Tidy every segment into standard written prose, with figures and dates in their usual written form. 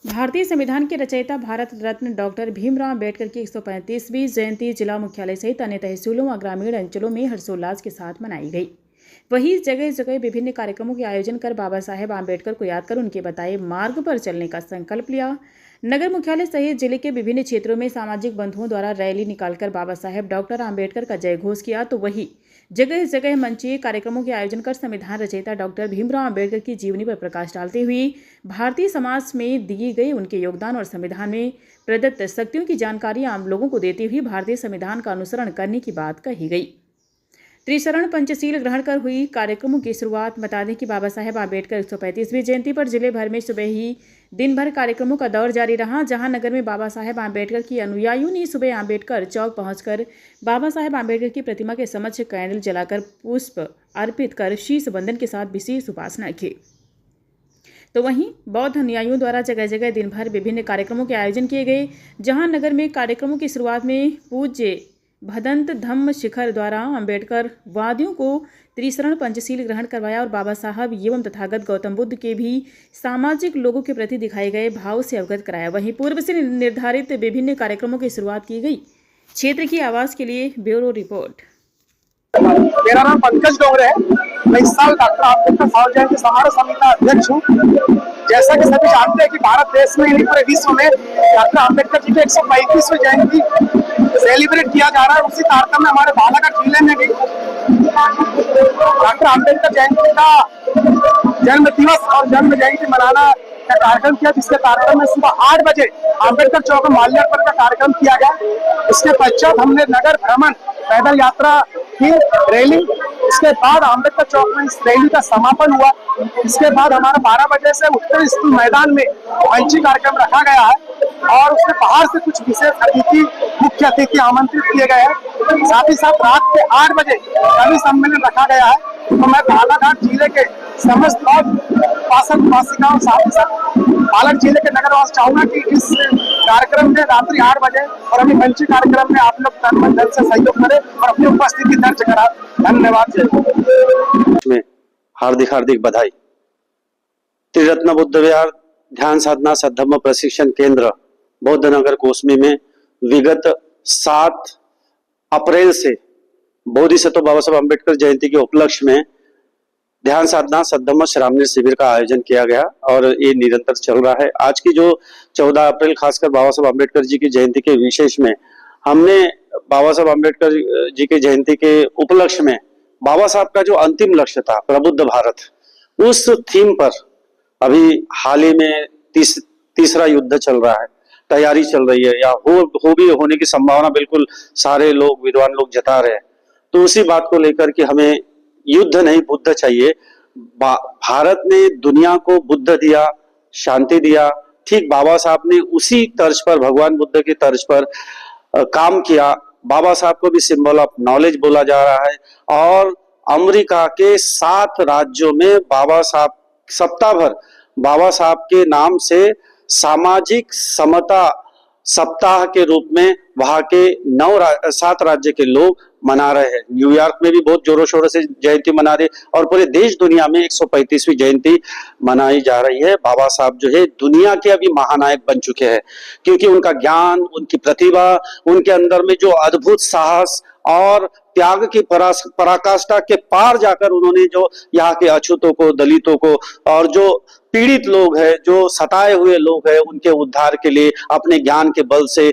भारतीय संविधान के रचयिता भारत रत्न डॉक्टर भीमराव अम्बेडकर की 135वीं जयंती जिला मुख्यालय सहित अन्य तहसीलों व ग्रामीण अंचलों में हर्षोल्लास के साथ मनाई गई। वहीं जगह जगह विभिन्न कार्यक्रमों के आयोजन कर बाबा साहेब आम्बेडकर को याद कर उनके बताए मार्ग पर चलने का संकल्प लिया। नगर मुख्यालय सहित जिले के विभिन्न क्षेत्रों में सामाजिक बंधुओं द्वारा रैली निकालकर बाबा साहेब डॉक्टर आम्बेडकर का जय घोष किया, तो वहीं जगह जगह मंचीय कार्यक्रमों के आयोजन कर संविधान रचयिता डॉक्टर भीमराव अम्बेडकर की जीवनी पर प्रकाश डालते हुए भारतीय समाज में दिए गए उनके योगदान और संविधान में प्रदत्त शक्तियों की जानकारी आम लोगों को देते हुए भारतीय संविधान का अनुसरण करने की बात कही गई। त्रिशरण पंचशील ग्रहण कर हुई कार्यक्रमों की शुरुआत। बता दें कि बाबा साहेब आम्बेडकर 135वीं जयंती पर जिले भर में सुबह ही दिन भर कार्यक्रमों का दौर जारी रहा, जहां नगर में बाबा साहेब आम्बेडकर की अनुयायियों ने सुबह आम्बेडकर चौक पहुंचकर बाबा साहेब आम्बेडकर की प्रतिमा के समक्ष कैंडल जलाकर पुष्प अर्पित कर शीश बंधन के साथ विशेष उपासना की। तो वहीं बौद्ध अनुयायियों द्वारा जगह जगह दिन भर विभिन्न कार्यक्रमों के आयोजन किए गए, जहां नगर में कार्यक्रमों की शुरुआत में पूज्य भदंत धम्म शिखर द्वारा अम्बेडकर वादियों को त्रिशरण पंचशील ग्रहण करवाया और बाबा साहब एवं तथागत गौतम बुद्ध के भी सामाजिक लोगों के प्रति दिखाए गए भाव से अवगत कराया। वहीं पूर्व से निर्धारित विभिन्न कार्यक्रमों की शुरुआत की गई। क्षेत्र की आवाज के लिए ब्यूरो रिपोर्ट। मेरा नाम पंकज डोंगरे है। मैं इस साल डॉक्टर आम्बेडकर साहब जयंती समारोह समिति का अध्यक्ष हूँ। जैसा कि सभी जानते हैं कि भारत देश में पूरे विश्व में डॉक्टर आम्बेडकर जी की 135वीं जयंती सेलिब्रेट किया जा रहा है। उसी तारतम्य में हमारे बालाघाट जिले में भी डॉक्टर आम्बेडकर जयंती का जन्म दिवस और जन्म जयंती मनाना का कार्यक्रम किया, जिसके तारतम्य में सुबह 8 बजे आम्बेडकर चौक में माल्यार्पण का कार्यक्रम किया गया। इसके पश्चात हमने नगर भ्रमण पैदल यात्रा की रैली, इसके बाद आम्बेडकर चौक में इस रैली का समापन हुआ। इसके बाद हमारा 12 बजे से उत्तर स्कूल मैदान में मंची कार्यक्रम रखा गया है और उसके बाहर से कुछ विशेष मुख्य अतिथि आमंत्रित किए गए हैं। साथ ही साथ रात के 8 बजे कवि सम्मेलन रखा गया है। तो मैं बालाघाट जिले के समस्त उपासक उपासिकाओं साथ ही साथ बालाघाट जिले के नगरवासी चाहूंगा कि इस कार्यक्रम में रात्रि 8 बजे और अभी मंची कार्यक्रम में आप लोग तन मन धन से सहयोग करें और अपनी उपस्थिति दर्ज करा। धन्यवाद। में हार्दिक बधाई। त्रिरत्न बुद्ध विहार ध्यान साधना सद्धम्म प्रशिक्षण केंद्र बौद्ध नगर कोसमी में विगत 7 अप्रैल से बोधिसत्व बाबा साहब अम्बेडकर जयंती के उपलक्ष्य में ध्यान साधना सद्धम्म श्रामणी शिविर का आयोजन किया गया और ये निरंतर चल रहा है। आज की जो 14 अप्रैल खासकर बाबा साहब अम्बेडकर जी की जयंती के विशेष में हमने बाबा साहब अम्बेडकर जी की जयंती के उपलक्ष्य में बाबा साहब का जो अंतिम लक्ष्य था प्रबुद्ध भारत, उस थीम पर अभी हाल ही में तीसरा युद्ध चल रहा है, तैयारी चल रही है या हो भी होने की संभावना बिल्कुल सारे लोग विद्वान लोग जता रहे हैं। तो उसी बात को लेकर कि हमें युद्ध नहीं बुद्ध चाहिए। भारत ने दुनिया को बुद्ध दिया, शांति दिया, ठीक बाबा साहब ने उसी तर्ज पर भगवान बुद्ध की तर्ज पर काम किया। बाबा साहब को भी सिंबल ऑफ नॉलेज बोला जा रहा है और अमेरिका के 7 राज्यों में बाबा साहब सप्ताह भर बाबा साहब के नाम से सामाजिक समता सप्ताह के रूप में वहां के 7 राज्य के लोग मना रहे हैं। न्यूयॉर्क में भी बहुत जोरों शोरों से जयंती मना रही और पूरे देश दुनिया में 135वीं जयंती मनाई जा रही है। बाबा साहब जो है दुनिया के अभी महानायक बन चुके हैं, क्योंकि उनका ज्ञान, उनकी प्रतिभा, उनके अंदर में जो अद्भुत साहस और त्याग की पराकाष्ठा के पार जाकर उन्होंने जो यहाँ के अछूतों को, दलितों को और जो पीड़ित लोग हैं, जो सताए हुए लोग हैं, उनके उद्धार के लिए अपने ज्ञान के बल से,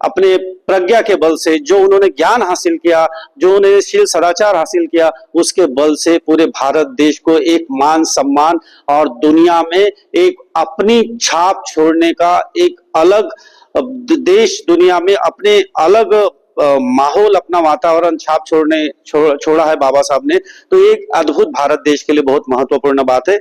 अपने प्रज्ञा के बल से जो उन्होंने ज्ञान हासिल किया, जो उन्होंने शील सदाचार हासिल किया, उसके बल से पूरे भारत देश को एक मान सम्मान और दुनिया में एक अपनी छाप छोड़ने का एक अलग देश, दुनिया में अपने अलग माहौल, अपना वातावरण छाप छोड़ा है बाबा साहब ने। तो एक अद्भुत भारत देश के लिए बहुत महत्वपूर्ण बात है।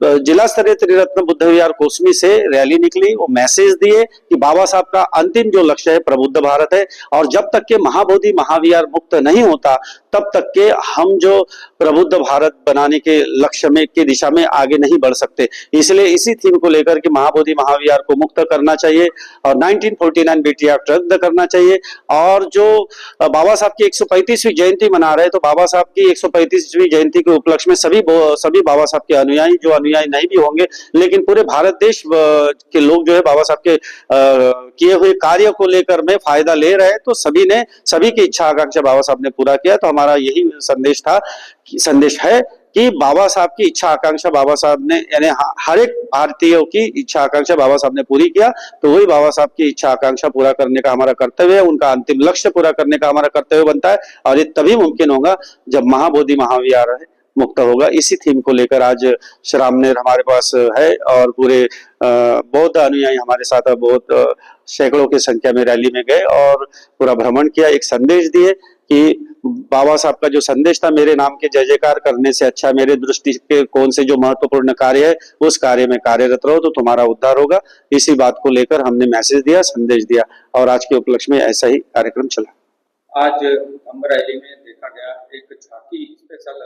जिला स्तरीय त्रिरत्न बुद्ध विहार कोसमी से रैली निकली, वो मैसेज दिए कि बाबा साहब का अंतिम जो लक्ष्य है प्रबुद्ध भारत है और जब तक के महाबोधि महाविहार मुक्त नहीं होता तब तक के हम जो प्रबुद्ध भारत बनाने के लक्ष्य में की दिशा में आगे नहीं बढ़ सकते। इसलिए इसी थीम को लेकर के महाबोधि महाविहार को मुक्त करना चाहिए और 1949 बीटी एक्ट रद्द करना चाहिए। और जो बाबा साहब की 135वीं जयंती मना रहे, तो बाबा साहब की 135वीं जयंती के उपलक्ष्य में सभी बाबा साहब के अनुयायी, जो अनुयायी नहीं भी होंगे, लेकिन पूरे भारत देश के लोग जो है बाबा साहब के किए हुए कार्य को लेकर में फायदा ले रहे हैं। तो सभी की इच्छा आकांक्षा बाबा साहब ने पूरा किया। तो हमारा यही संदेश है कि बाबा साहब की इच्छा आकांक्षा बाबा साहब ने, यानी हर एक भारतीयों की इच्छा आकांक्षा बाबा साहब ने पूरी किया। तो वही बाबा साहब की इच्छा आकांक्षा पूरा करने का हमारा कर्तव्य है, उनका अंतिम लक्ष्य पूरा करने का हमारा कर्तव्य बनता है। और ये तभी मुमकिन होगा जब महाबोधि महाविहार मुक्त होगा। इसी थीम को लेकर आज श्रामनेर हमारे पास है और पूरे बौद्ध अनुयायी हमारे साथ बहुत सैकड़ों की संख्या में रैली में गए और पूरा भ्रमण किया, एक संदेश दिए कि बाबा साहब का जो संदेश था, मेरे नाम के जय जयकार करने से अच्छा मेरे दृष्टि के कौन से जो महत्वपूर्ण कार्य है उस कार्य में कार्यरत रहो तो तुम्हारा उद्धार होगा। इसी बात को लेकर हमने मैसेज दिया, संदेश दिया और आज के उपलक्ष्य में ऐसा ही कार्यक्रम चला। आज अमरावती में देखा गया एक झांकी स्पेशल